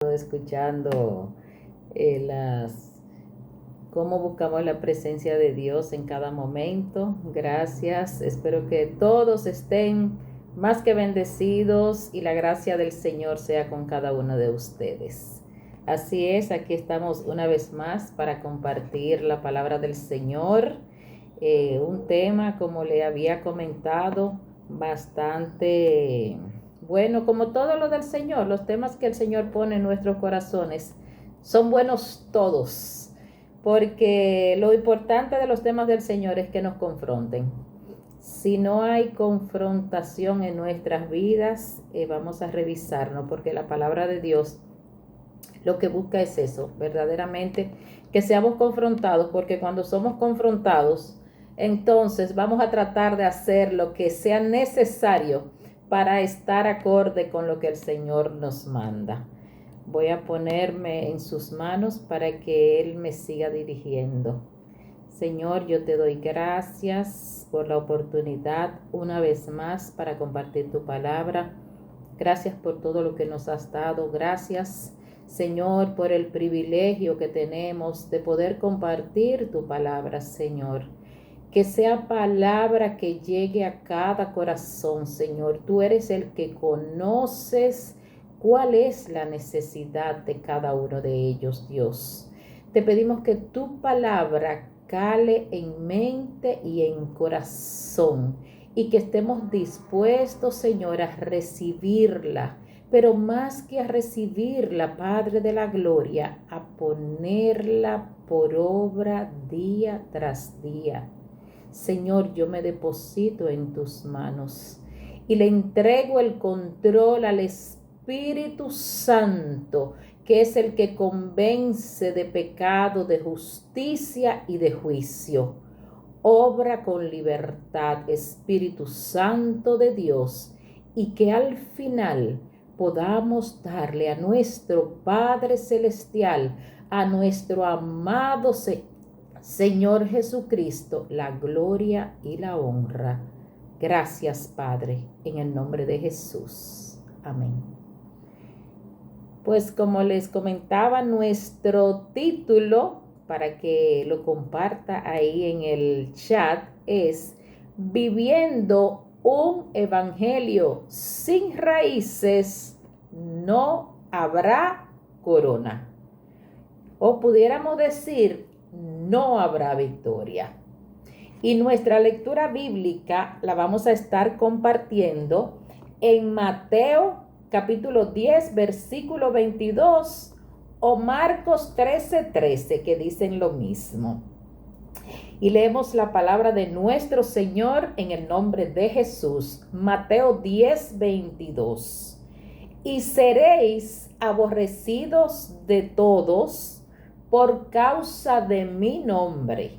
estado escuchando cómo buscamos la presencia de Dios en cada momento. Gracias. Espero que todos estén más que bendecidos y la gracia del Señor sea con cada uno de ustedes. Así es, aquí estamos una vez más para compartir la palabra del Señor. Un tema, como le había comentado, bastante bueno, como todo lo del Señor. Los temas que el Señor pone en nuestros corazones son buenos todos, porque lo importante de los temas del Señor es que nos confronten. Si no hay confrontación en nuestras vidas, vamos a revisarnos, porque la palabra de Dios lo que busca es eso, verdaderamente, que seamos confrontados, porque cuando somos confrontados, entonces vamos a tratar de hacer lo que sea necesario para estar acorde con lo que el Señor nos manda. Voy a ponerme en sus manos para que Él me siga dirigiendo. Señor, yo te doy gracias por la oportunidad una vez más para compartir tu palabra. Gracias por todo lo que nos has dado. Gracias, Señor, por el privilegio que tenemos de poder compartir tu palabra, Señor. Que sea palabra que llegue a cada corazón, Señor. Tú eres el que conoces cuál es la necesidad de cada uno de ellos, Dios. Te pedimos que tu palabra cale en mente y en corazón y que estemos dispuestos, Señor, a recibirla, pero más que a recibirla, Padre de la Gloria, a ponerla por obra día tras día. Señor, yo me deposito en tus manos y le entrego el control al Espíritu Santo, que es el que convence de pecado, de justicia y de juicio. Obra con libertad, Espíritu Santo de Dios, y que al final podamos darle a nuestro Padre Celestial, a nuestro amado Señor Jesucristo, la gloria y la honra. Gracias, Padre, en el nombre de Jesús. Amén. Pues como les comentaba, nuestro título, para que lo comparta ahí en el chat, es Viviendo un Evangelio sin raíces, no habrá corona. O pudiéramos decir, no habrá victoria. Y nuestra lectura bíblica la vamos a estar compartiendo en Mateo capítulo 10, versículo 22 o Marcos 13, que dicen lo mismo. Y leemos la palabra de nuestro Señor en el nombre de Jesús. Mateo 10, 22. Y seréis aborrecidos de todos por causa de mi nombre.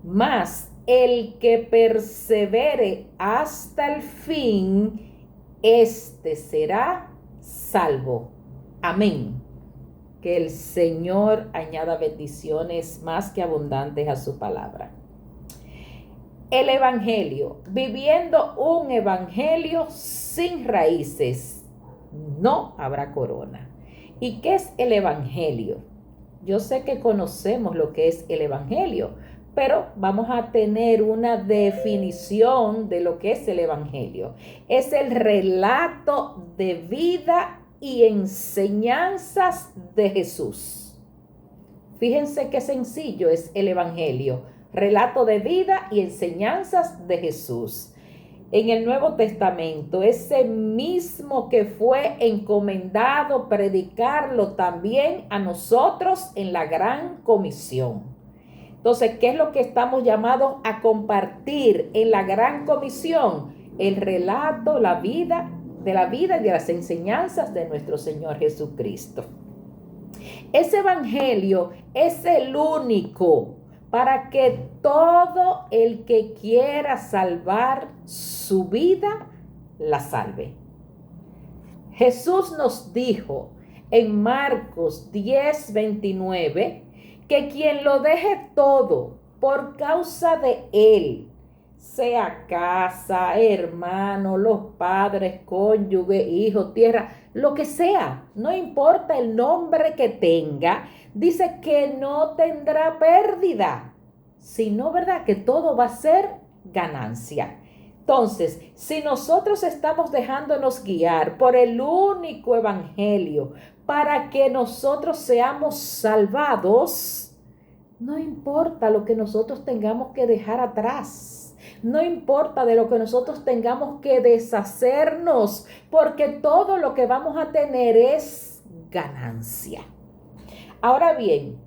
Mas el que persevere hasta el fin, este será salvo. Amén. Que el Señor añada bendiciones más que abundantes a su palabra. El Evangelio, viviendo un Evangelio sin raíces, no habrá corona. ¿Y qué es el Evangelio? Yo sé que conocemos lo que es el Evangelio, pero vamos a tener una definición de lo que es el Evangelio. Es el relato de vida y enseñanzas de Jesús. Fíjense qué sencillo es el Evangelio. Relato de vida y enseñanzas de Jesús. En el Nuevo Testamento, ese mismo que fue encomendado predicarlo también a nosotros en la Gran Comisión. Entonces, ¿qué es lo que estamos llamados a compartir en la Gran Comisión? El relato, la vida y de las enseñanzas de nuestro Señor Jesucristo. Ese Evangelio es el único para que todo el que quiera salvar su vida, la salve. Jesús nos dijo en Marcos 10, 29, que quien lo deje todo por causa de él sea casa, hermano, los padres, cónyuge, hijo, tierra, lo que sea, no importa el nombre que tenga, dice que no tendrá pérdida, sino, ¿verdad? Que todo va a ser ganancia. Entonces, si nosotros estamos dejándonos guiar por el único evangelio para que nosotros seamos salvados, no importa lo que nosotros tengamos que dejar atrás. No importa de lo que nosotros tengamos que deshacernos, porque todo lo que vamos a tener es ganancia. Ahora bien,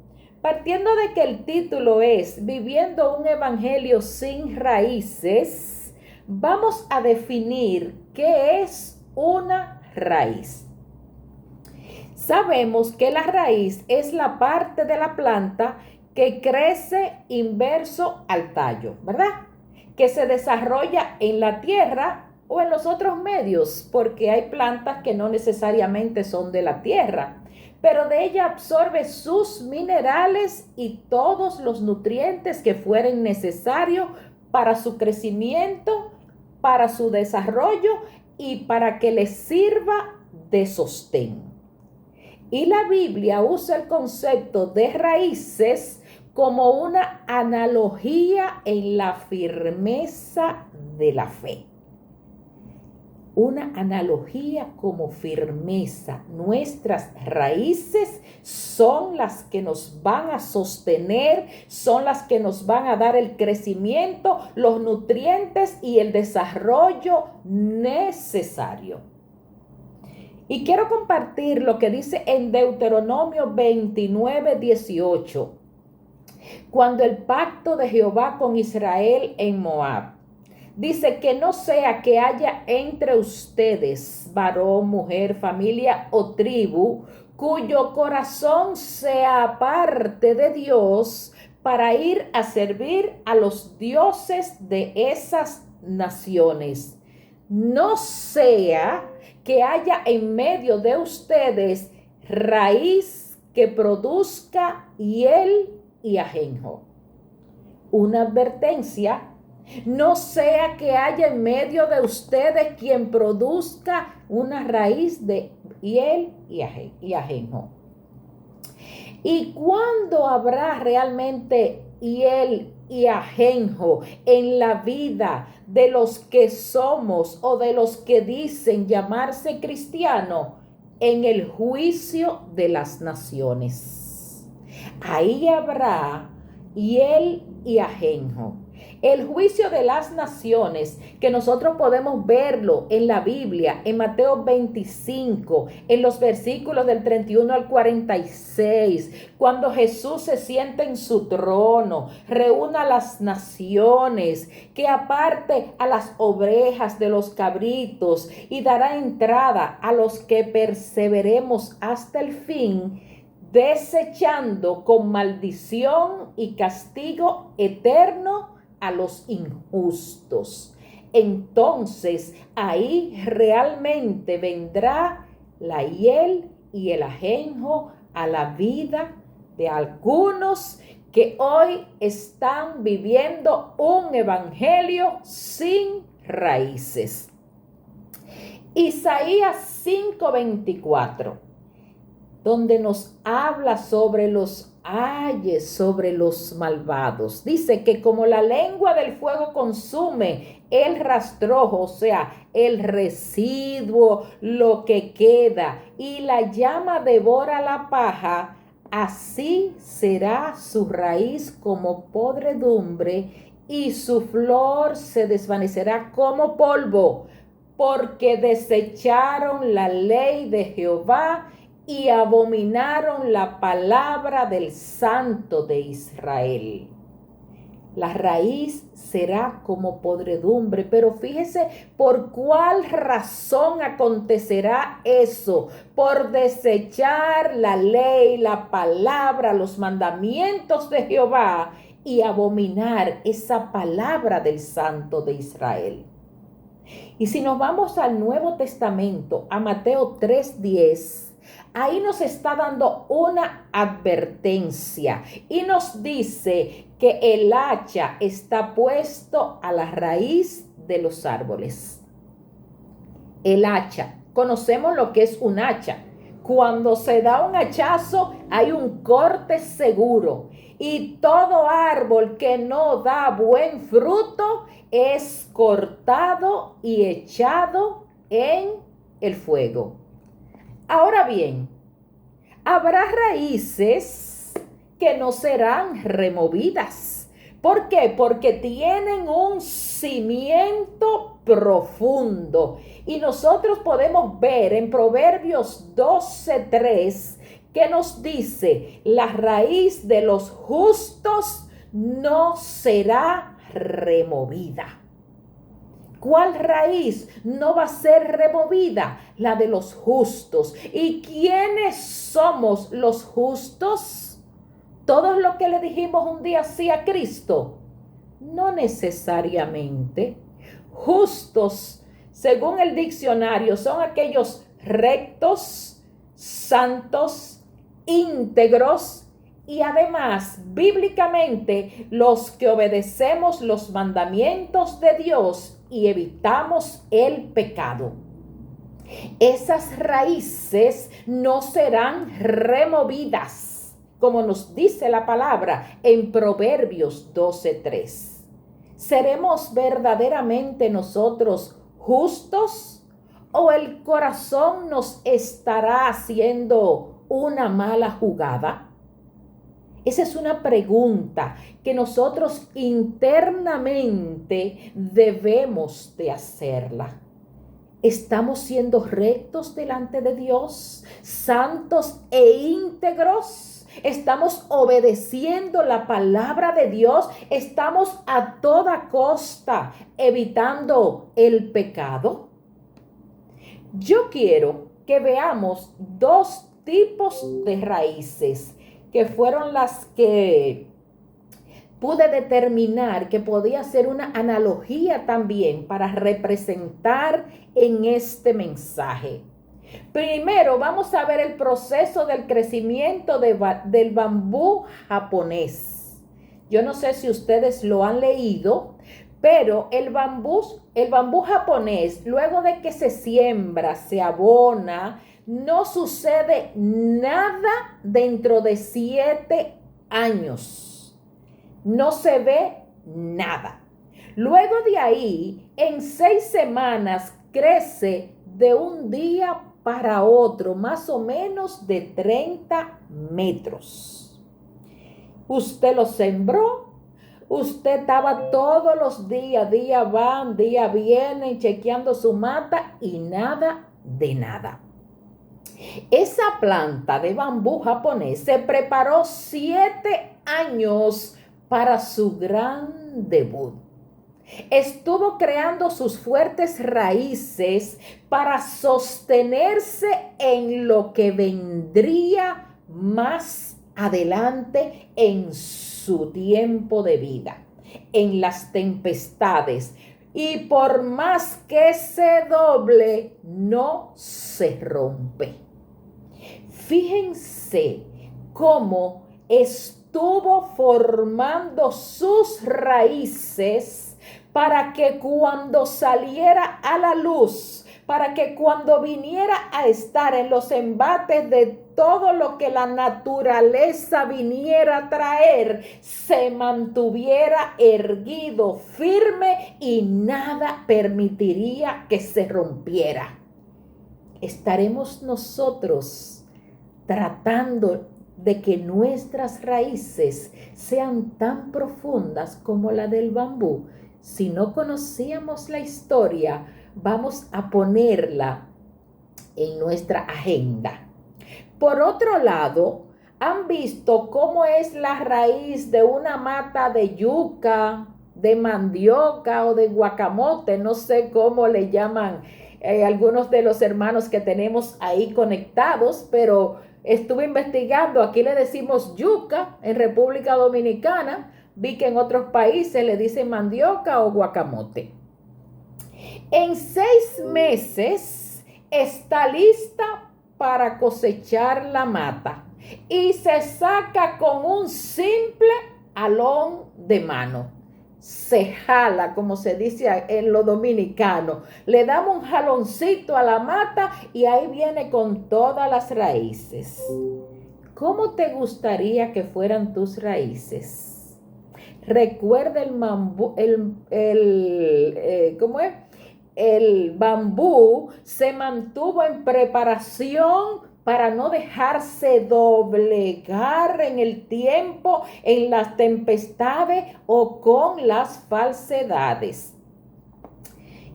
partiendo de que el título es Viviendo un Evangelio sin raíces, vamos a definir qué es una raíz. Sabemos que la raíz es la parte de la planta que crece inverso al tallo, ¿verdad? Que se desarrolla en la tierra o en los otros medios, porque hay plantas que no necesariamente son de la tierra, pero de ella absorbe sus minerales y todos los nutrientes que fueren necesarios para su crecimiento, para su desarrollo y para que les sirva de sostén. Y la Biblia usa el concepto de raíces como una analogía en la firmeza de la fe. Una analogía como firmeza. Nuestras raíces son las que nos van a sostener, son las que nos van a dar el crecimiento, los nutrientes y el desarrollo necesario. Y quiero compartir lo que dice en Deuteronomio 29:18, cuando el pacto de Jehová con Israel en Moab. Dice que no sea que haya entre ustedes varón, mujer, familia o tribu, cuyo corazón sea aparte de Dios para ir a servir a los dioses de esas naciones. No sea que haya en medio de ustedes raíz que produzca hiel y ajenjo. Una advertencia. No sea que haya en medio de ustedes quien produzca una raíz de hiel y ajenjo. ¿Y cuándo habrá realmente hiel y ajenjo en la vida de los que somos o de los que dicen llamarse cristianos? En el juicio de las naciones. Ahí habrá hiel y ajenjo. El juicio de las naciones, que nosotros podemos verlo en la Biblia, en Mateo 25, en los versículos del 31 al 46, cuando Jesús se sienta en su trono, reúna a las naciones, que aparte a las ovejas de los cabritos y dará entrada a los que perseveremos hasta el fin, desechando con maldición y castigo eterno a los injustos. Entonces ahí realmente vendrá la hiel y el ajenjo a la vida de algunos que hoy están viviendo un evangelio sin raíces. Isaías 5:24, donde nos habla sobre los ayes, sobre los malvados. Dice que como la lengua del fuego consume el rastrojo, o sea, el residuo, lo que queda, y la llama devora la paja, así será su raíz como podredumbre y su flor se desvanecerá como polvo, porque desecharon la ley de Jehová y abominaron la palabra del Santo de Israel. La raíz será como podredumbre, pero fíjese por cuál razón acontecerá eso: por desechar la ley, la palabra, los mandamientos de Jehová y abominar esa palabra del Santo de Israel. Y si nos vamos al Nuevo Testamento, a Mateo 3:10, Ahí nos está dando una advertencia y nos dice que el hacha está puesto a la raíz de los árboles. El hacha, conocemos lo que es un hacha. Cuando se da un hachazo hay un corte seguro y todo árbol que no da buen fruto es cortado y echado en el fuego. Ahora bien, habrá raíces que no serán removidas. ¿Por qué? Porque tienen un cimiento profundo. Y nosotros podemos ver en Proverbios 12:3 que nos dice, la raíz de los justos no será removida. ¿Cuál raíz no va a ser removida? La de los justos. ¿Y quiénes somos los justos? ¿Todos los que le dijimos un día sí a Cristo? No necesariamente. Justos, según el diccionario, son aquellos rectos, santos, íntegros y además, bíblicamente, los que obedecemos los mandamientos de Dios y evitamos el pecado. Esas raíces no serán removidas, como nos dice la palabra en Proverbios 12:3. ¿Seremos verdaderamente nosotros justos o el corazón nos estará haciendo una mala jugada? Esa es una pregunta que nosotros internamente debemos de hacerla. ¿Estamos siendo rectos delante de Dios, santos e íntegros? ¿Estamos obedeciendo la palabra de Dios? ¿Estamos a toda costa evitando el pecado? Yo quiero que veamos dos tipos de raíces que fueron las que pude determinar que podía ser una analogía también para representar en este mensaje. Primero vamos a ver el proceso del crecimiento del bambú japonés. Yo no sé si ustedes lo han leído, pero el bambú japonés, luego de que se siembra, se abona, no sucede nada dentro de 7 años. No se ve nada. Luego de ahí, en 6 semanas, crece de un día para otro, más o menos de 30 metros. Usted lo sembró, usted estaba todos los días, día van, día vienen, chequeando su mata y nada de nada. Esa planta de bambú japonés se preparó 7 años para su gran debut. Estuvo creando sus fuertes raíces para sostenerse en lo que vendría más adelante en su tiempo de vida, en las tempestades. Y por más que se doble, no se rompe. Fíjense cómo estuvo formando sus raíces para que cuando saliera a la luz, para que cuando viniera a estar en los embates de todo lo que la naturaleza viniera a traer, se mantuviera erguido, firme y nada permitiría que se rompiera. Estaremos nosotros tratando de que nuestras raíces sean tan profundas como la del bambú. Si no conocíamos la historia, vamos a ponerla en nuestra agenda. Por otro lado, ¿han visto cómo es la raíz de una mata de yuca, de mandioca o de guacamote? No sé cómo le llaman algunos de los hermanos que tenemos ahí conectados, pero estuve investigando, aquí le decimos yuca en República Dominicana, vi que en otros países le dicen mandioca o guacamote. En 6 meses está lista para cosechar la mata y se saca con un simple alón de mano. Se jala, como se dice en lo dominicano. Le damos un jaloncito a la mata y ahí viene con todas las raíces. ¿Cómo te gustaría que fueran tus raíces? Recuerda ¿cómo es? El bambú se mantuvo en preparación para no dejarse doblegar en el tiempo, en las tempestades o con las falsedades.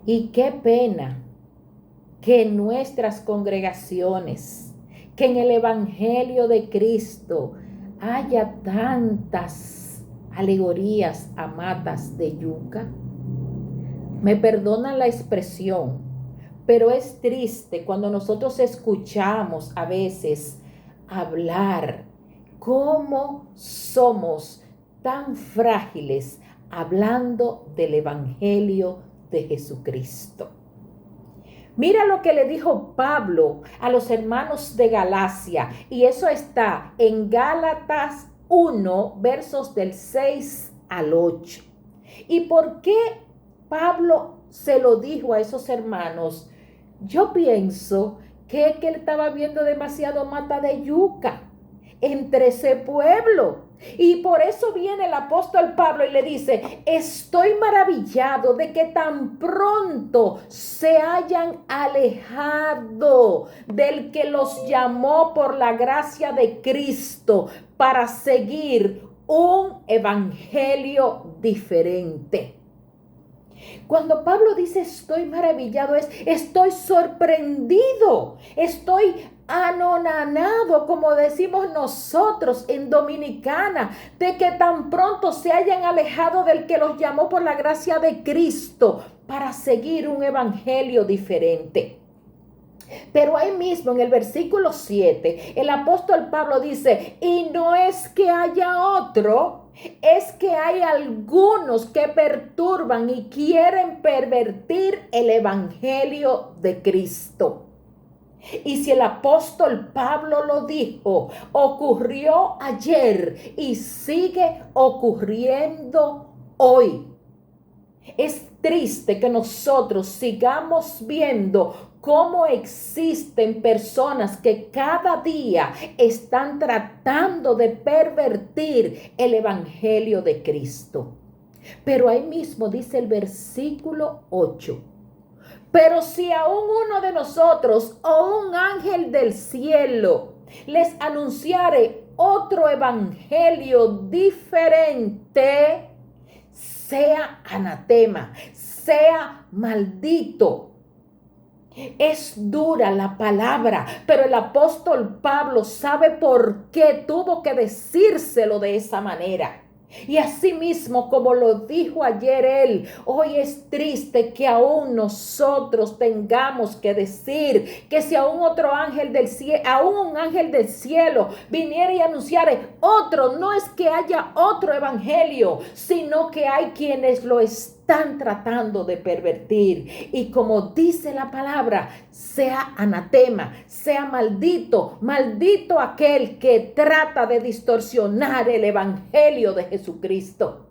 Y qué pena que en nuestras congregaciones, que en el Evangelio de Cristo haya tantas alegorías a matas de yuca. Me perdonan la expresión, pero es triste cuando nosotros escuchamos a veces hablar cómo somos tan frágiles hablando del Evangelio de Jesucristo. Mira lo que le dijo Pablo a los hermanos de Galacia, y eso está en Gálatas 1, versos del 6 al 8. ¿Y por qué Pablo se lo dijo a esos hermanos? Yo pienso que él estaba viendo demasiado mata de yuca entre ese pueblo. Y por eso viene el apóstol Pablo y le dice: estoy maravillado de que tan pronto se hayan alejado del que los llamó por la gracia de Cristo para seguir un evangelio diferente. Cuando Pablo dice estoy maravillado, estoy sorprendido, estoy anonadado, como decimos nosotros en Dominicana, de que tan pronto se hayan alejado del que los llamó por la gracia de Cristo para seguir un evangelio diferente. Pero ahí mismo en el versículo 7, el apóstol Pablo dice: y no es que haya otro, es que hay algunos que perturban y quieren pervertir el evangelio de Cristo. Y si el apóstol Pablo lo dijo, ocurrió ayer y sigue ocurriendo hoy. Es triste que nosotros sigamos viendo cómo existen personas que cada día están tratando de pervertir el evangelio de Cristo. Pero ahí mismo dice el versículo 8. Pero si aún uno de nosotros o un ángel del cielo les anunciare otro evangelio diferente, sea anatema, sea maldito. Es dura la palabra, pero el apóstol Pablo sabe por qué tuvo que decírselo de esa manera. Y así mismo, como lo dijo ayer él, hoy es triste que aún nosotros tengamos que decir que si aún otro ángel del cielo, aún un ángel del cielo viniera y anunciara otro, no es que haya otro evangelio, sino que hay quienes lo están tratando de pervertir. Y como dice la palabra, sea anatema, sea maldito, maldito aquel que trata de distorsionar el evangelio de Jesucristo.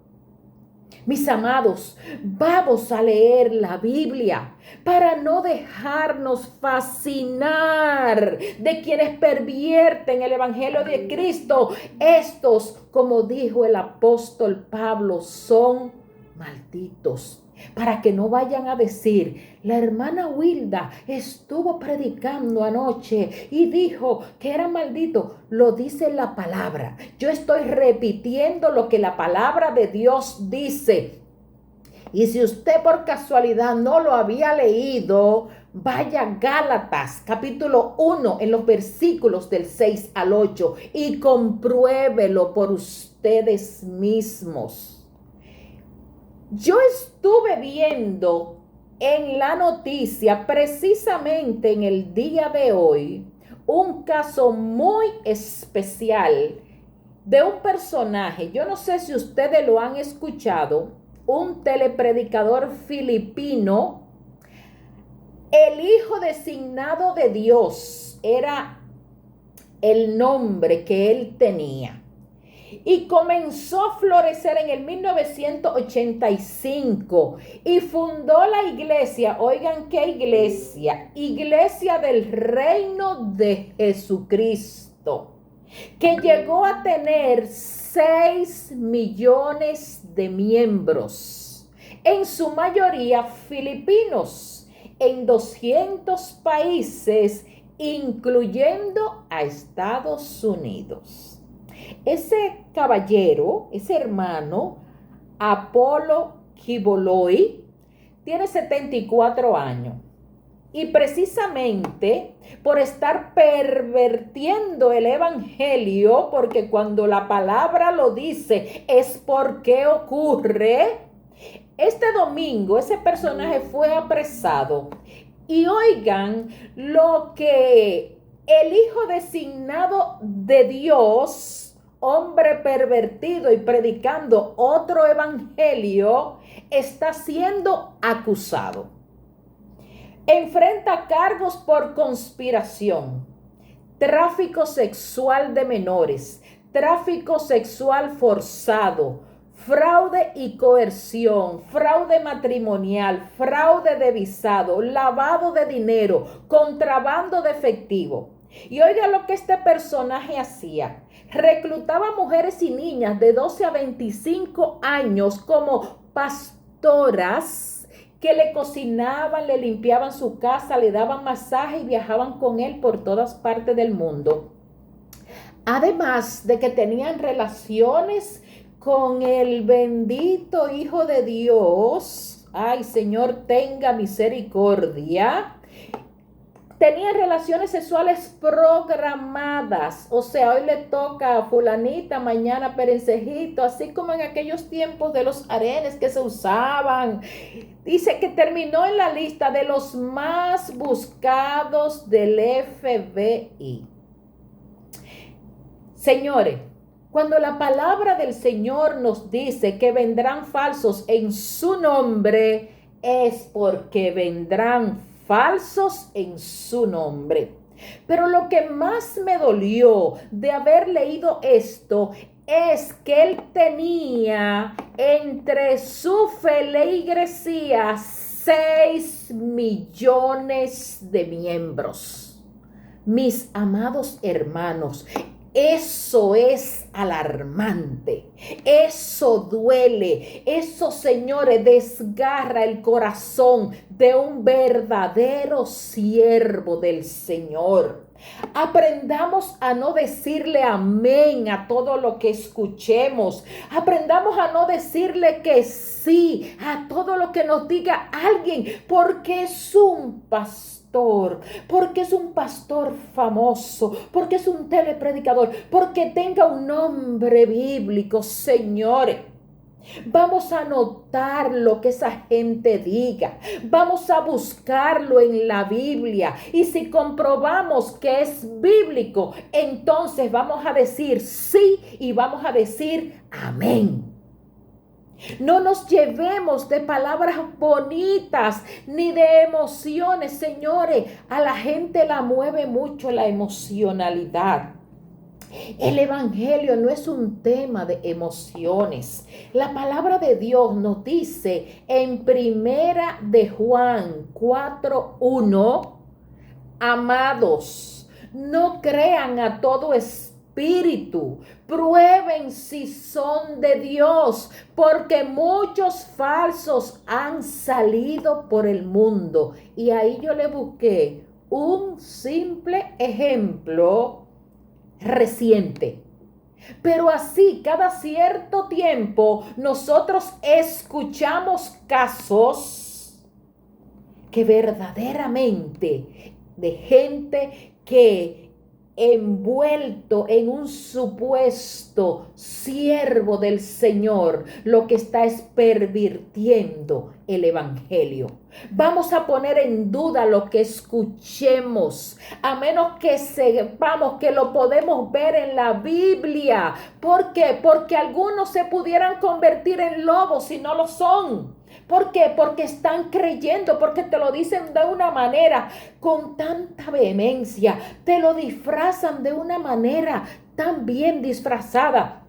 Mis amados, vamos a leer la Biblia para no dejarnos fascinar de quienes pervierten el evangelio de Cristo. Estos, como dijo el apóstol Pablo, son malditos. Para que no vayan a decir: la hermana Wilda estuvo predicando anoche y dijo que era maldito. Lo dice la palabra. Yo estoy repitiendo lo que la palabra de Dios dice. Y si usted por casualidad no lo había leído, vaya a Gálatas capítulo 1 en los versículos del 6 al 8 y compruébelo por ustedes mismos. Yo estuve viendo en la noticia precisamente en el día de hoy un caso muy especial de un personaje. Yo no sé si ustedes lo han escuchado, un telepredicador filipino, el hijo designado de Dios, era el nombre que él tenía. Y comenzó a florecer en el 1985 y fundó la iglesia, oigan qué iglesia, Iglesia del Reino de Jesucristo, que llegó a tener 6 millones de miembros, en su mayoría filipinos, en 200 países, incluyendo a Estados Unidos. Ese caballero, ese hermano, Apolo Kiboloi, tiene 74 años. Y precisamente por estar pervirtiendo el evangelio, porque cuando la palabra lo dice es porque ocurre, este domingo ese personaje fue apresado. Y oigan lo que el hijo designado de Dios, hombre pervertido y predicando otro evangelio, está siendo acusado. Enfrenta cargos por conspiración, tráfico sexual de menores, tráfico sexual forzado, fraude y coerción, fraude matrimonial, fraude de visado, lavado de dinero, contrabando de efectivo. Y oiga lo que este personaje hacía. Reclutaba mujeres y niñas de 12 a 25 años como pastoras que le cocinaban, le limpiaban su casa, le daban masaje y viajaban con él por todas partes del mundo. Además de que tenían relaciones con el bendito Hijo de Dios. Ay, Señor, tenga misericordia. Tenían relaciones sexuales programadas. O sea, hoy le toca a fulanita, mañana perencejito, así como en aquellos tiempos de los harenes que se usaban. Dice que terminó en la lista de los más buscados del FBI. Señores, cuando la palabra del Señor nos dice que vendrán falsos en su nombre, es porque vendrán falsos en su nombre. Pero lo que más me dolió de haber leído esto es que él tenía entre su feligresía 6 millones de miembros. Mis amados hermanos, eso es alarmante, eso duele, eso, señores, desgarra el corazón de un verdadero siervo del Señor. Aprendamos a no decirle amén a todo lo que escuchemos. Aprendamos a no decirle que sí a todo lo que nos diga alguien, porque es un pastor, porque es un pastor famoso, porque es un telepredicador, porque tenga un nombre bíblico. Señores, vamos a notar lo que esa gente diga. Vamos a buscarlo en la Biblia. Y si comprobamos que es bíblico, entonces vamos a decir sí y vamos a decir amén. No nos llevemos de palabras bonitas ni de emociones, señores. A la gente la mueve mucho la emocionalidad. El evangelio no es un tema de emociones. La palabra de Dios nos dice en Primera de Juan 4:1, amados, no crean a todo espíritu, prueben si son de Dios, porque muchos falsos han salido por el mundo. Y ahí yo le busqué un simple ejemplo reciente. Pero así, cada cierto tiempo, nosotros escuchamos casos que verdaderamente de gente que envuelto en un supuesto siervo del Señor, lo que está es pervirtiendo el evangelio. Vamos a poner en duda lo que escuchemos, a menos que sepamos que lo podemos ver en la Biblia. ¿Por qué? Porque algunos se pudieran convertir en lobos si no lo son. ¿Por qué? Porque están creyendo, porque te lo dicen de una manera con tanta vehemencia, te lo disfrazan de una manera tan bien disfrazada,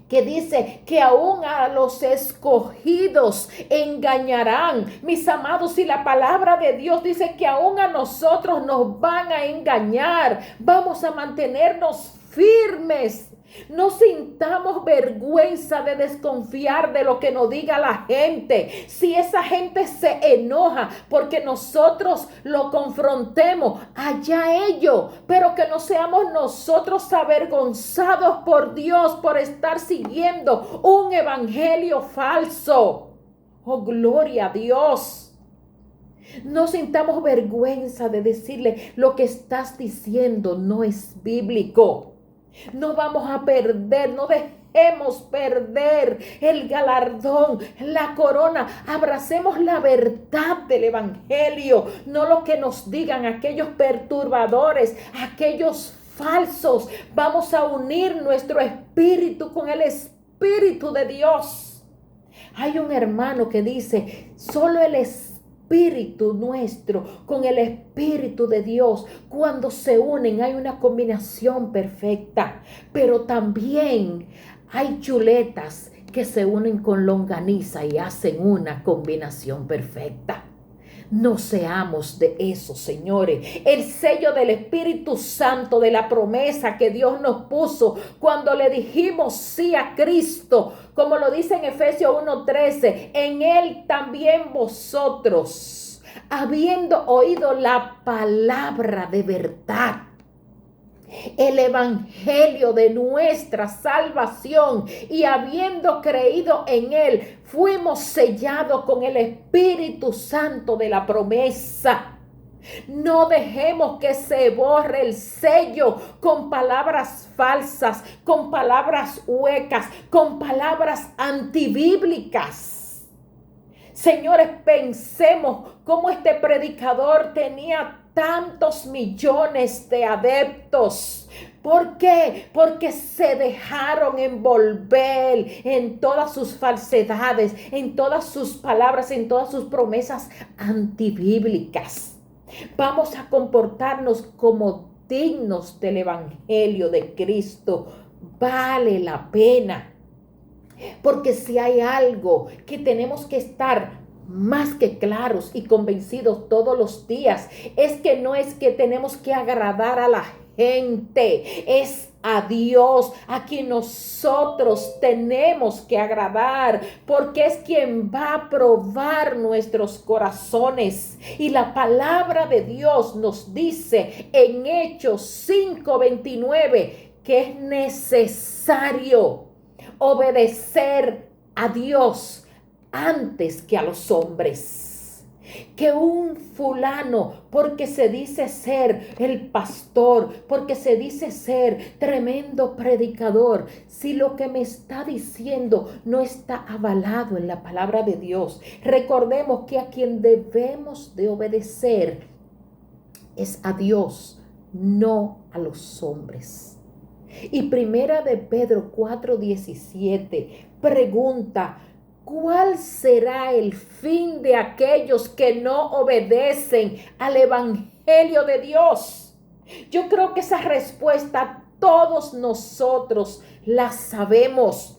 que dice que aún a los escogidos engañarán. Mis amados, y la palabra de Dios dice que aún a nosotros nos van a engañar. Vamos a mantenernos firmes. No sintamos vergüenza de desconfiar de lo que nos diga la gente. Si esa gente se enoja porque nosotros lo confrontemos, allá ellos, pero que no seamos nosotros avergonzados por Dios por estar siguiendo un evangelio falso. Oh, gloria a Dios. No sintamos vergüenza de decirle: lo que estás diciendo no es bíblico. No vamos a perder, no dejemos perder el galardón, la corona. Abracemos la verdad del evangelio, no lo que nos digan aquellos perturbadores, aquellos falsos. Vamos a unir nuestro espíritu con el Espíritu de Dios. Hay un hermano que dice: solo el Espíritu nuestro con el Espíritu de Dios, cuando se unen, hay una combinación perfecta. Pero también hay chuletas que se unen con longaniza y hacen una combinación perfecta. No seamos de eso, señores. El sello del Espíritu Santo, de la promesa que Dios nos puso cuando le dijimos sí a Cristo, como lo dice en Efesios 1:13, en Él también vosotros, habiendo oído la palabra de verdad, el evangelio de nuestra salvación, y habiendo creído en él, fuimos sellados con el Espíritu Santo de la promesa. No dejemos que se borre el sello con palabras falsas, con palabras huecas, con palabras antibíblicas. Señores, pensemos cómo este predicador tenía tantos millones de adeptos. ¿Por qué? Porque se dejaron envolver en todas sus falsedades, en todas sus palabras, en todas sus promesas antibíblicas. Vamos a comportarnos como dignos del evangelio de Cristo. Vale la pena. Porque si hay algo que tenemos que estar más que claros y convencidos todos los días, es que no es que tenemos que agradar a la gente, es a Dios a quien nosotros tenemos que agradar, porque es quien va a probar nuestros corazones. Y la palabra de Dios nos dice en Hechos 5:29 que es necesario obedecer a Dios antes que a los hombres. Que un fulano, porque se dice ser el pastor, porque se dice ser tremendo predicador, si lo que me está diciendo no está avalado en la palabra de Dios, recordemos que a quien debemos de obedecer es a Dios, no a los hombres. Y primera de Pedro 4:17 pregunta: ¿cuál será el fin de aquellos que no obedecen al evangelio de Dios? Yo creo que esa respuesta todos nosotros la sabemos.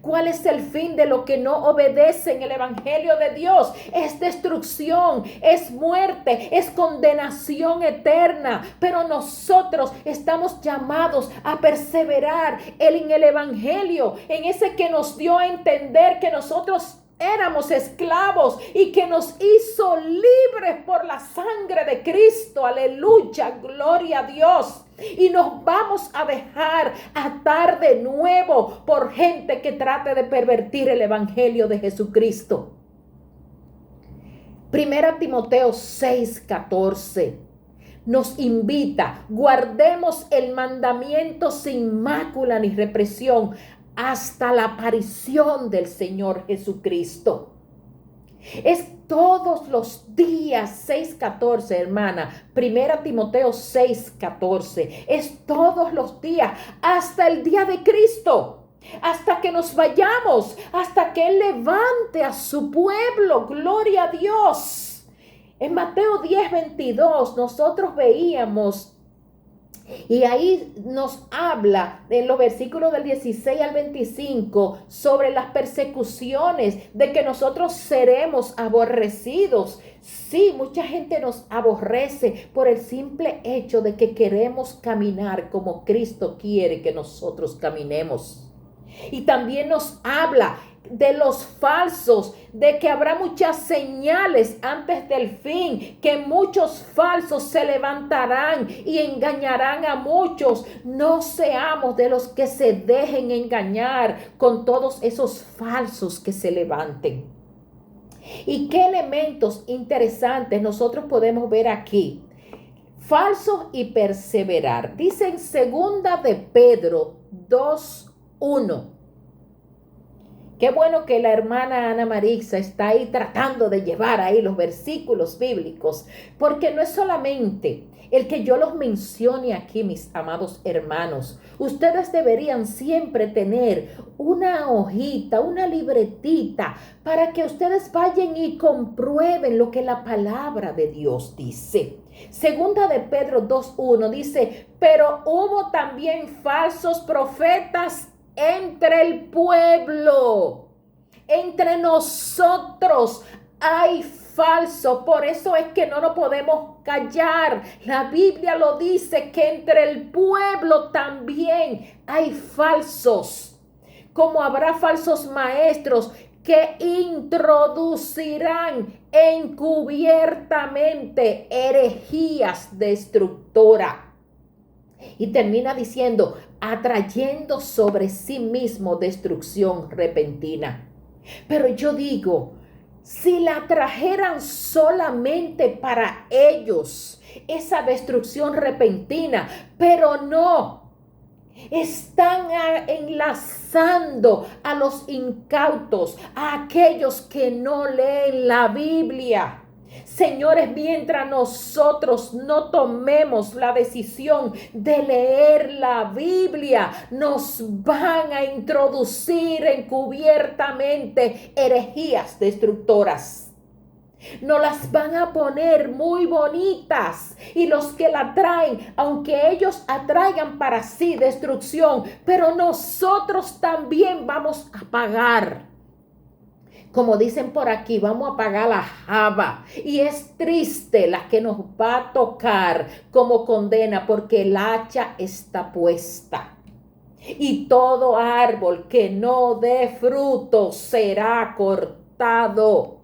¿Cuál es el fin de los que no obedecen el evangelio de Dios? Es destrucción, es muerte, es condenación eterna. Pero nosotros estamos llamados a perseverar en el evangelio, en ese que nos dio a entender que nosotros éramos esclavos y que nos hizo libres por la sangre de Cristo. Aleluya, gloria a Dios. Y nos vamos a dejar atar de nuevo por gente que trate de pervertir el evangelio de Jesucristo. Primera Timoteo 6:14 nos invita: guardemos el mandamiento sin mácula ni represión hasta la aparición del Señor Jesucristo. Es todos los días. 6:14, hermana. Primera Timoteo 6:14. Es todos los días hasta el día de Cristo. hasta que nos vayamos, hasta que Él levante a su pueblo. Gloria a Dios. En Mateo 10:22 nosotros veíamos, y ahí nos habla en los versículos del 16 al 25 sobre las persecuciones, de que nosotros seremos aborrecidos. Sí, mucha gente nos aborrece por el simple hecho de que queremos caminar como Cristo quiere que nosotros caminemos. Y también nos habla de los falsos, de que habrá muchas señales antes del fin, que muchos falsos se levantarán y engañarán a muchos. No seamos de los que se dejen engañar con todos esos falsos que se levanten. ¿Y qué elementos interesantes nosotros podemos ver aquí? Falsos y perseverar. Dice en 2 de Pedro 2:1. Qué bueno que la hermana Ana Marixa está ahí tratando de llevar ahí los versículos bíblicos, porque no es solamente el que yo los mencione aquí, mis amados hermanos. Ustedes deberían siempre tener una hojita, una libretita, para que ustedes vayan y comprueben lo que la palabra de Dios dice. 2 de Pedro 2:1 dice, pero hubo también falsos profetas entre el pueblo, entre nosotros hay falso. Por eso es que no nos podemos callar. La Biblia lo dice, que entre el pueblo también hay falsos. Como habrá falsos maestros que introducirán encubiertamente herejías destructoras. Y termina diciendo, atrayendo sobre sí mismo destrucción repentina. Pero yo digo, si la trajeran solamente para ellos, esa destrucción repentina, pero no, están enlazando a los incautos, a aquellos que no leen la Biblia. Señores, mientras nosotros no tomemos la decisión de leer la Biblia, nos van a introducir encubiertamente herejías destructoras. Nos las van a poner muy bonitas, y los que la traen, aunque ellos atraigan para sí destrucción, pero nosotros también vamos a pagar. Como dicen por aquí, vamos a pagar la java. Y es triste la que nos va a tocar como condena, porque el hacha está puesta. Y todo árbol que no dé fruto será cortado.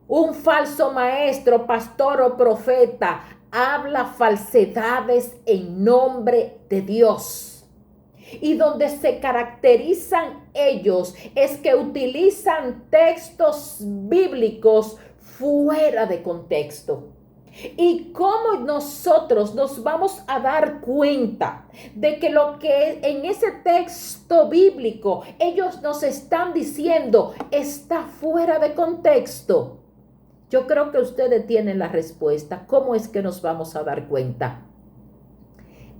Un falso maestro, pastor o profeta habla falsedades en nombre de Dios. Y donde se caracterizan ellos es que utilizan textos bíblicos fuera de contexto. ¿Y cómo nosotros nos vamos a dar cuenta de que lo que en ese texto bíblico ellos nos están diciendo está fuera de contexto? Yo creo que ustedes tienen la respuesta. ¿Cómo es que nos vamos a dar cuenta?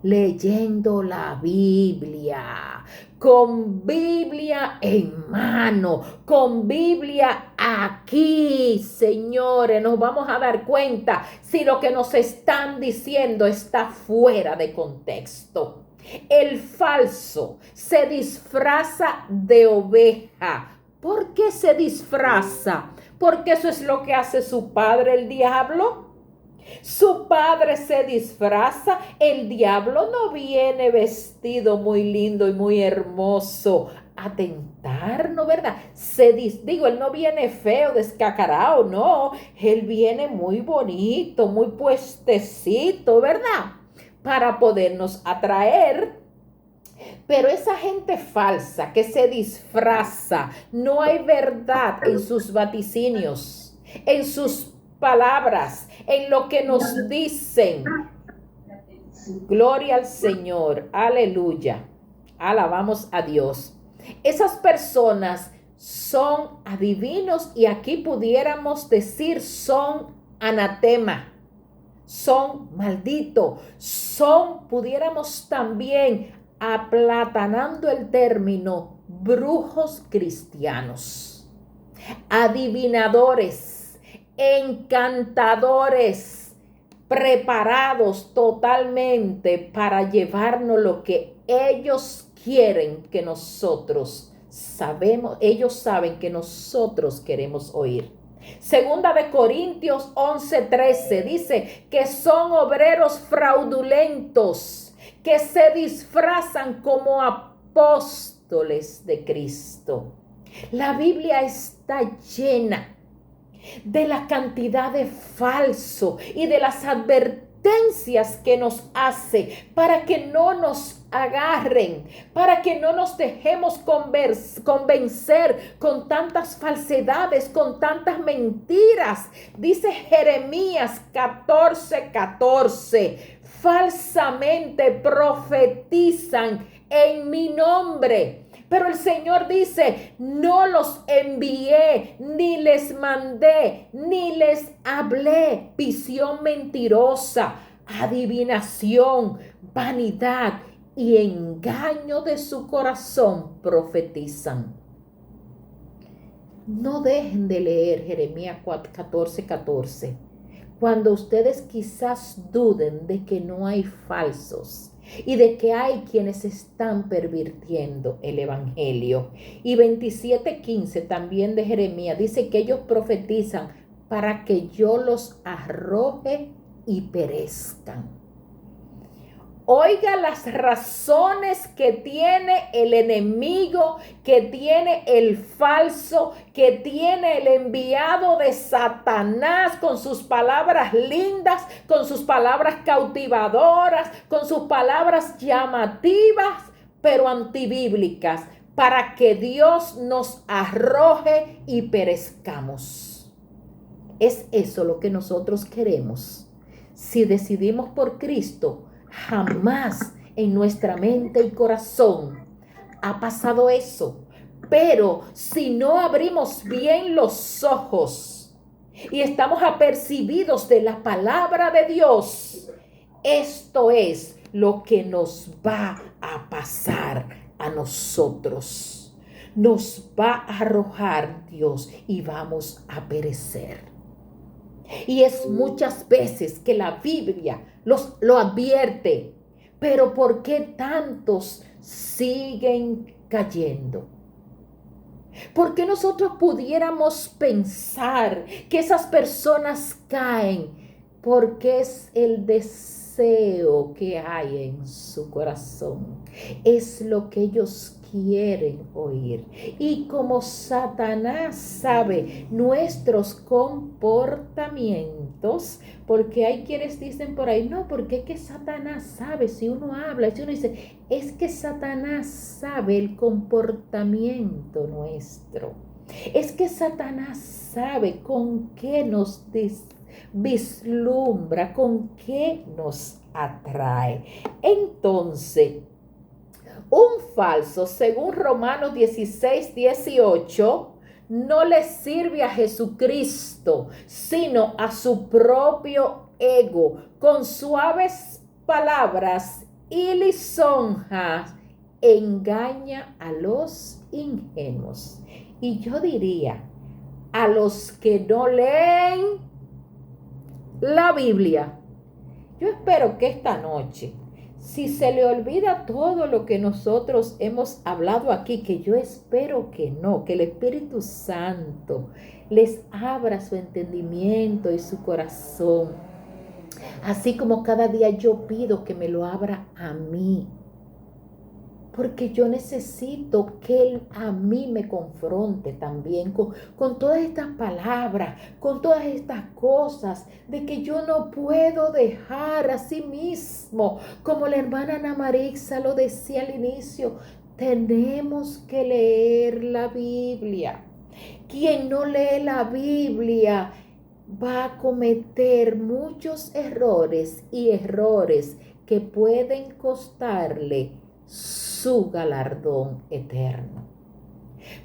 Leyendo la Biblia, con Biblia en mano, con Biblia aquí, señores, nos vamos a dar cuenta si lo que nos están diciendo está fuera de contexto. El falso se disfraza de oveja. ¿Por qué se disfraza? Porque eso es lo que hace su padre, el diablo. Su padre se disfraza. El diablo no viene vestido muy lindo y muy hermoso a tentarnos, ¿verdad? Él no viene feo, descacarado, no. Él viene muy bonito, muy puestecito, ¿verdad? Para podernos atraer. Pero esa gente falsa que se disfraza, no hay verdad en sus vaticinios, en sus palabras, en lo que nos dicen. Gloria al Señor, aleluya, alabamos a Dios. Esas personas son adivinos, y aquí pudiéramos decir son anatema, son malditos, pudiéramos también aplatanando el término, brujos cristianos, adivinadores, encantadores, preparados totalmente para llevarnos lo que ellos quieren que nosotros sabemos, ellos saben que nosotros queremos oír. Segunda de Corintios 11:13 dice que son obreros fraudulentos que se disfrazan como apóstoles de Cristo. La Biblia está llena de la cantidad de falso y de las advertencias que nos hace para que no nos agarren, para que no nos dejemos convencer con tantas falsedades, con tantas mentiras. Dice Jeremías 14:14, falsamente profetizan en mi nombre. Pero el Señor dice, no los envié, ni les mandé, ni les hablé. Visión mentirosa, adivinación, vanidad y engaño de su corazón profetizan. No dejen de leer Jeremías 14:14. Cuando ustedes quizás duden de que no hay falsos y de que hay quienes están pervirtiendo el evangelio. Y 27:15 también de Jeremías dice que ellos profetizan para que yo los arroje y perezcan. Oiga las razones que tiene el enemigo, que tiene el falso, que tiene el enviado de Satanás con sus palabras lindas, con sus palabras cautivadoras, con sus palabras llamativas, pero antibíblicas, para que Dios nos arroje y perezcamos. Es eso lo que nosotros queremos. Si decidimos por Cristo, jamás en nuestra mente y corazón ha pasado eso. Pero si no abrimos bien los ojos y estamos apercibidos de la palabra de Dios, esto es lo que nos va a pasar a nosotros. Nos va a arrojar Dios y vamos a perecer. Y es muchas veces que la Biblia lo advierte. Pero ¿por qué tantos siguen cayendo? ¿Por qué nosotros pudiéramos pensar que esas personas caen? Porque es el deseo que hay en su corazón. Es lo que ellos quieren oír. Y como Satanás sabe nuestros comportamientos, porque hay quienes dicen por ahí, no, porque es que Satanás sabe, si uno habla, si uno dice, es que Satanás sabe el comportamiento nuestro. Es que Satanás sabe con qué nos vislumbra, con qué nos atrae. Entonces, un falso, según Romanos 16:18, no le sirve a Jesucristo, sino a su propio ego, con suaves palabras y lisonjas, engaña a los ingenuos. Y yo diría, a los que no leen la Biblia, yo espero que esta noche, si se le olvida todo lo que nosotros hemos hablado aquí, que yo espero que no, que el Espíritu Santo les abra su entendimiento y su corazón, así como cada día yo pido que me lo abra a mí, porque yo necesito que Él a mí me confronte también con todas estas palabras, con todas estas cosas, de que yo no puedo dejar a sí mismo, como la hermana Ana Marixa lo decía al inicio, tenemos que leer la Biblia. Quien no lee la Biblia va a cometer muchos errores y errores que pueden costarle su galardón eterno.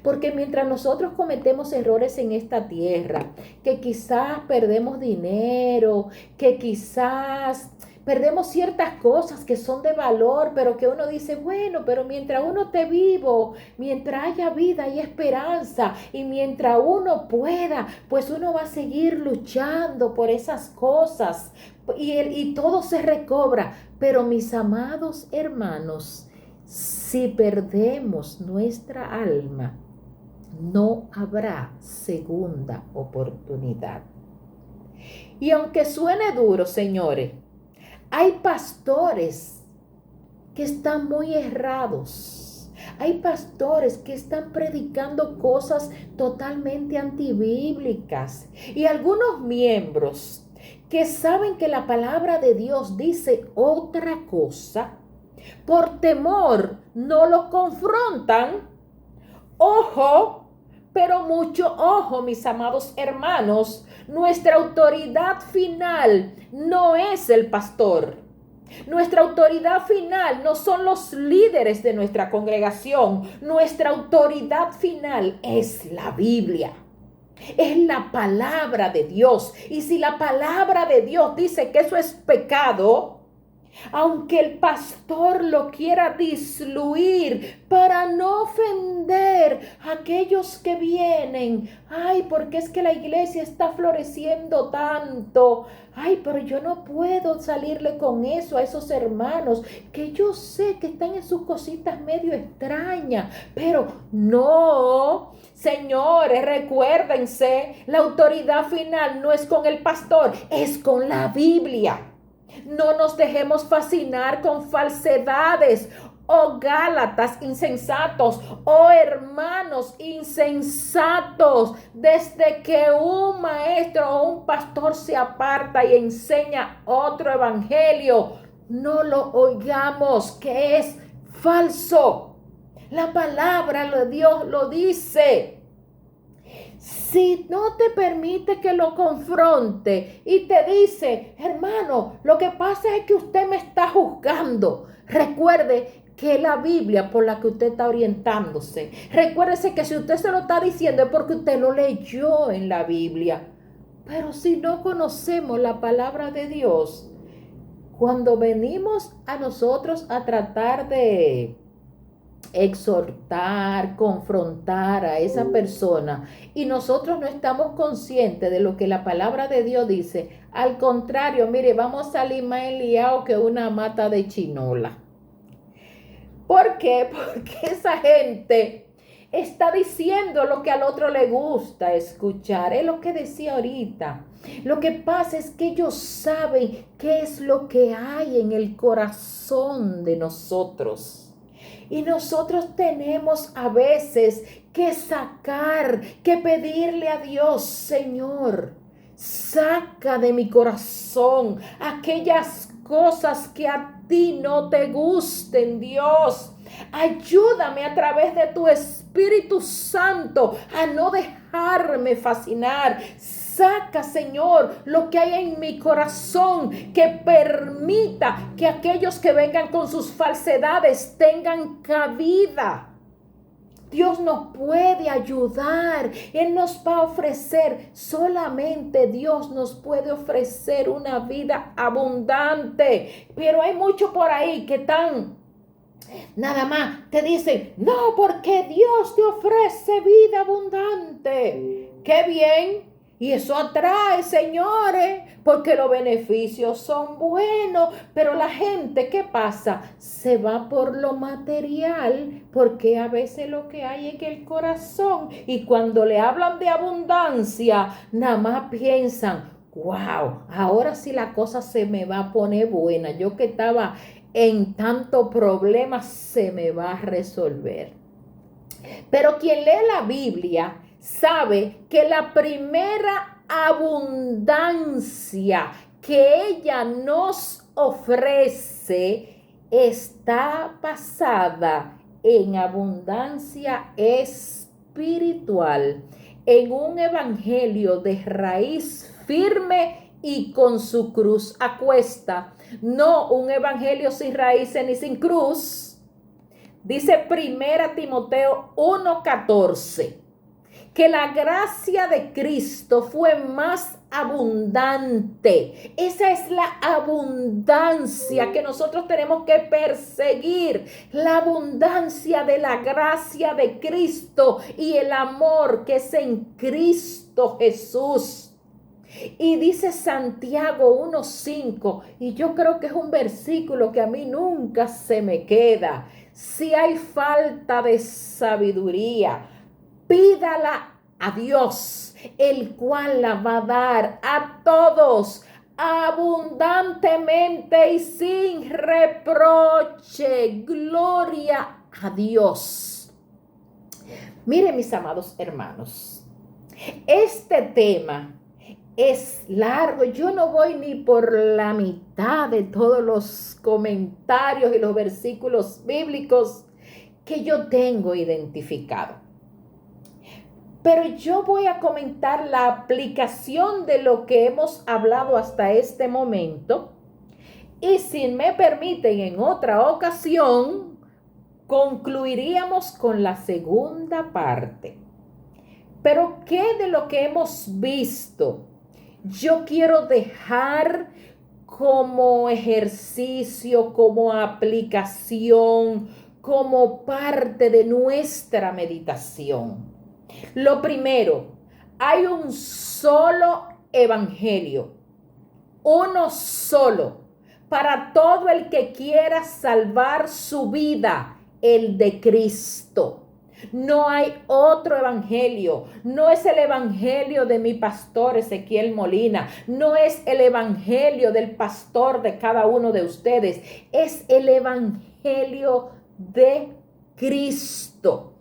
Porque mientras nosotros cometemos errores en esta tierra, que quizás perdemos dinero, que quizás perdemos ciertas cosas que son de valor, pero que uno dice, bueno, pero mientras uno esté vivo, mientras haya vida y esperanza, y mientras uno pueda, pues uno va a seguir luchando por esas cosas, y todo se recobra. Pero mis amados hermanos, si perdemos nuestra alma, no habrá segunda oportunidad. Y aunque suene duro, señores, hay pastores que están muy errados. Hay pastores que están predicando cosas totalmente antibíblicas. Y algunos miembros que saben que la palabra de Dios dice otra cosa, por temor no lo confrontan. Ojo, pero mucho ojo, mis amados hermanos, nuestra autoridad final no es el pastor. Nuestra autoridad final no son los líderes de nuestra congregación. Nuestra autoridad final es la Biblia. Es la palabra de Dios. Y si la palabra de Dios dice que eso es pecado, aunque el pastor lo quiera disluir para no ofender a aquellos que vienen. Ay, porque es que la iglesia está floreciendo tanto. Ay, pero yo no puedo salirle con eso a esos hermanos que yo sé que están en sus cositas medio extrañas. Pero no, señores, recuérdense, la autoridad final no es con el pastor, es con la Biblia. No nos dejemos fascinar con falsedades, oh Gálatas insensatos, oh hermanos insensatos. Desde que un maestro o un pastor se aparta y enseña otro evangelio, no lo oigamos, que es falso. La palabra de Dios lo dice. Si no te permite que lo confronte y te dice, hermano, lo que pasa es que usted me está juzgando. Recuerde que la Biblia por la que usted está orientándose. Recuérdese que si usted se lo está diciendo es porque usted lo leyó en la Biblia. Pero si no conocemos la palabra de Dios, cuando venimos a nosotros a tratar de exhortar, confrontar a esa persona y nosotros no estamos conscientes de lo que la palabra de Dios dice, al contrario, mire, vamos a salir más liados que una mata de chinola. ¿Por qué? Porque esa gente está diciendo lo que al otro le gusta escuchar. Es lo que decía ahorita. Lo que pasa es que ellos saben qué es lo que hay en el corazón de nosotros. Y nosotros tenemos a veces que sacar, que pedirle a Dios, Señor, saca de mi corazón aquellas cosas que a ti no te gusten, Dios. Ayúdame a través de tu Espíritu Santo a no dejarme fascinar. Saca, Señor, lo que hay en mi corazón que permita que aquellos que vengan con sus falsedades tengan cabida. Dios nos puede ayudar. Él nos va a ofrecer, solamente Dios nos puede ofrecer una vida abundante. Pero hay muchos por ahí que están, nada más te dicen, no, porque Dios te ofrece vida abundante. ¡Qué bien! Y eso atrae, señores, porque los beneficios son buenos. Pero la gente, ¿qué pasa? Se va por lo material, porque a veces lo que hay es el corazón. Y cuando le hablan de abundancia, nada más piensan, wow, ahora sí la cosa se me va a poner buena. Yo que estaba en tanto problema, se me va a resolver. Pero quien lee la Biblia sabe que la primera abundancia que ella nos ofrece está basada en abundancia espiritual, en un evangelio de raíz firme y con su cruz a cuesta, no un evangelio sin raíces ni sin cruz. Dice 1 Timoteo 1:14, que la gracia de Cristo fue más abundante. Esa es la abundancia que nosotros tenemos que perseguir, la abundancia de la gracia de Cristo y el amor que es en Cristo Jesús. Y dice Santiago 1:5, y yo creo que es un versículo que a mí nunca se me queda. Si hay falta de sabiduría, pídala a Dios, el cual la va a dar a todos abundantemente y sin reproche. Gloria a Dios. Miren, mis amados hermanos, este tema es largo. Yo no voy ni por la mitad de todos los comentarios y los versículos bíblicos que yo tengo identificado. Pero yo voy a comentar la aplicación de lo que hemos hablado hasta este momento. Y si me permiten, en otra ocasión, concluiríamos con la segunda parte. Pero ¿qué de lo que hemos visto yo quiero dejar como ejercicio, como aplicación, como parte de nuestra meditación? Lo primero, hay un solo evangelio, uno solo, para todo el que quiera salvar su vida, el de Cristo. No hay otro evangelio. No es el evangelio de mi pastor Ezequiel Molina. No es el evangelio del pastor de cada uno de ustedes. Es el evangelio de Cristo.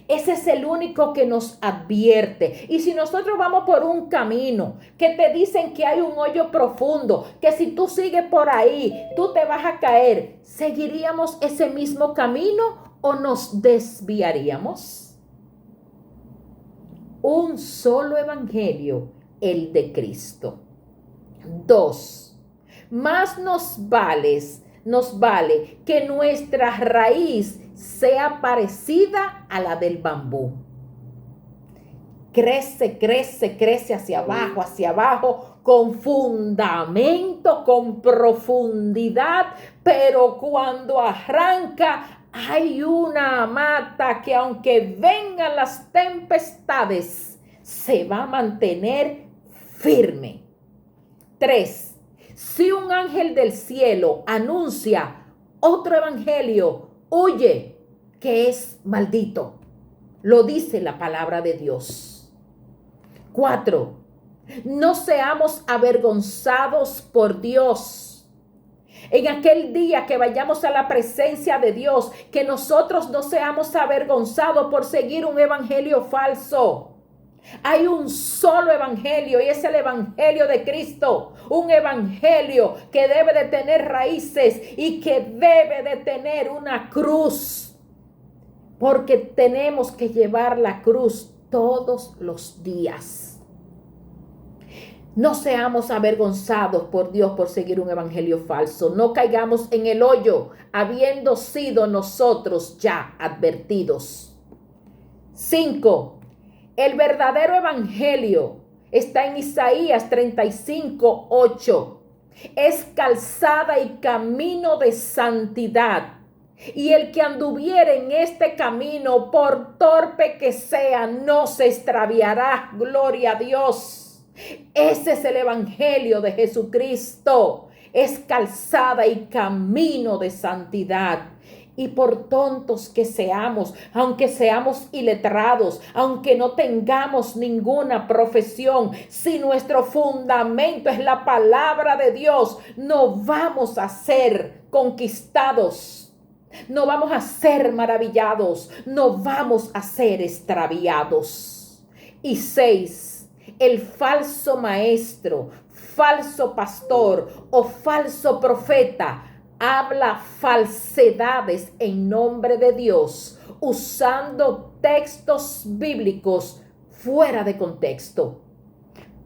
Ese es el único que nos advierte. Y si nosotros vamos por un camino que te dicen que hay un hoyo profundo, que si tú sigues por ahí, tú te vas a caer, ¿seguiríamos ese mismo camino o nos desviaríamos? Un solo evangelio, el de Cristo. 2. Más nos vale que nuestra raíz sea parecida a la del bambú. Crece hacia abajo, con fundamento, con profundidad, pero cuando arranca hay una mata que aunque vengan las tempestades, se va a mantener firme. 3. Si un ángel del cielo anuncia otro evangelio, huye, que es maldito. Lo dice la palabra de Dios. 4. No seamos avergonzados por Dios. En aquel día que vayamos a la presencia de Dios, que nosotros no seamos avergonzados por seguir un evangelio falso. Hay un solo evangelio y es el evangelio de Cristo. Un evangelio que debe de tener raíces y que debe de tener una cruz. Porque tenemos que llevar la cruz todos los días. No seamos avergonzados por Dios por seguir un evangelio falso. No caigamos en el hoyo, habiendo sido nosotros ya advertidos. 5. El verdadero evangelio está en Isaías 35:8. Es calzada y camino de santidad. Y el que anduviere en este camino, por torpe que sea, no se extraviará. Gloria a Dios. Ese es el evangelio de Jesucristo. Es calzada y camino de santidad. Y por tontos que seamos, aunque seamos iletrados, aunque no tengamos ninguna profesión, si nuestro fundamento es la palabra de Dios, no vamos a ser conquistados, no vamos a ser maravillados, no vamos a ser extraviados. Y 6, el falso maestro, falso pastor o falso profeta habla falsedades en nombre de Dios, usando textos bíblicos fuera de contexto.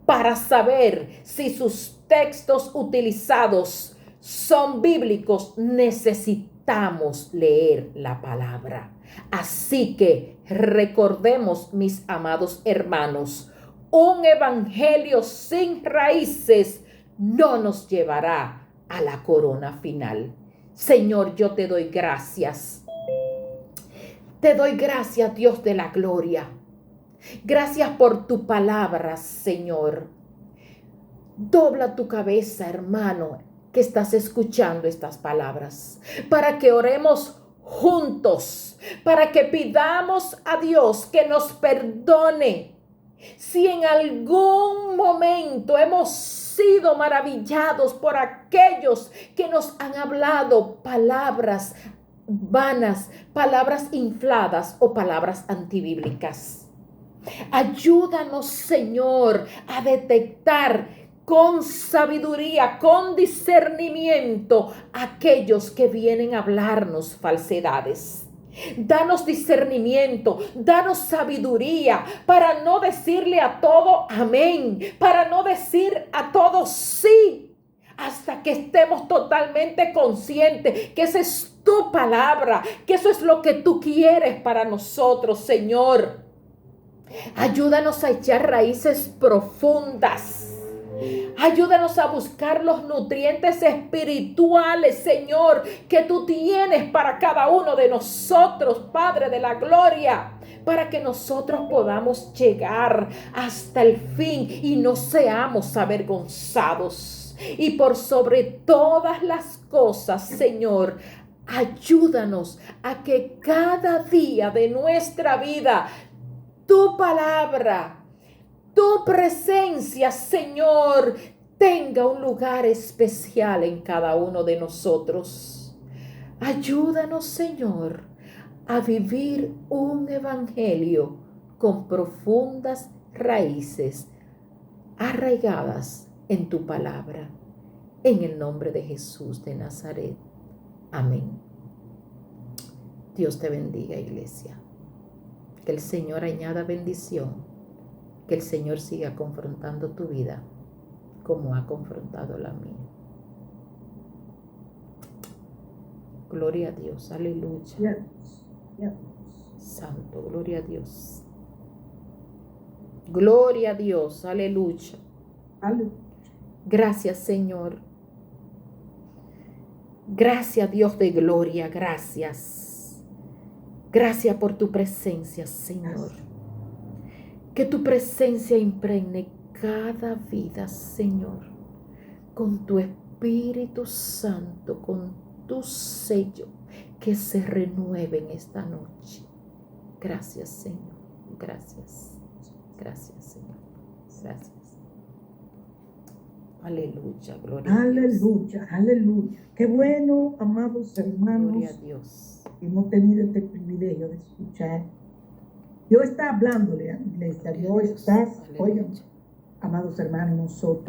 Para saber si sus textos utilizados son bíblicos, necesitamos leer la palabra. Así que recordemos, mis amados hermanos, un evangelio sin raíces no nos llevará a la corona final. Señor, yo te doy gracias. Te doy gracias, Dios de la gloria. Gracias por tu palabra, Señor. Dobla tu cabeza, hermano, que estás escuchando estas palabras, para que oremos juntos, para que pidamos a Dios que nos perdone si en algún momento hemos sido maravillados por aquellos que nos han hablado palabras vanas, palabras infladas o palabras antibíblicas. Ayúdanos, Señor, a detectar con sabiduría, con discernimiento, aquellos que vienen a hablarnos falsedades. Danos discernimiento, danos sabiduría para no decirle a todo amén, para no decir a todo sí, hasta que estemos totalmente conscientes que esa es tu palabra, que eso es lo que tú quieres para nosotros, Señor. Ayúdanos a echar raíces profundas. Ayúdanos a buscar los nutrientes espirituales, Señor, que tú tienes para cada uno de nosotros, Padre de la gloria, para que nosotros podamos llegar hasta el fin y no seamos avergonzados. Y por sobre todas las cosas, Señor, ayúdanos a que cada día de nuestra vida tu palabra, tu presencia, Señor, tenga un lugar especial en cada uno de nosotros. Ayúdanos, Señor, a vivir un evangelio con profundas raíces arraigadas en tu palabra. En el nombre de Jesús de Nazaret. Amén. Dios te bendiga, iglesia. Que el Señor añada bendición. Que el Señor siga confrontando tu vida como ha confrontado la mía. Gloria a Dios, aleluya. Santo, gloria a Dios. Gloria a Dios, aleluya. Gracias, Señor. Gracias, Dios de gloria, gracias. Gracias por tu presencia, Señor. Que tu presencia impregne cada vida, Señor, con tu Espíritu Santo, con tu sello, que se renueve en esta noche. Gracias, Señor. Gracias. Gracias, Señor. Gracias. Aleluya, gloria a Dios. Aleluya, aleluya. Qué bueno, amados hermanos. Gloria a Dios. Hemos tenido este privilegio de escuchar. Dios está hablándole a la iglesia. Dios está, oigan, amados hermanos, nosotros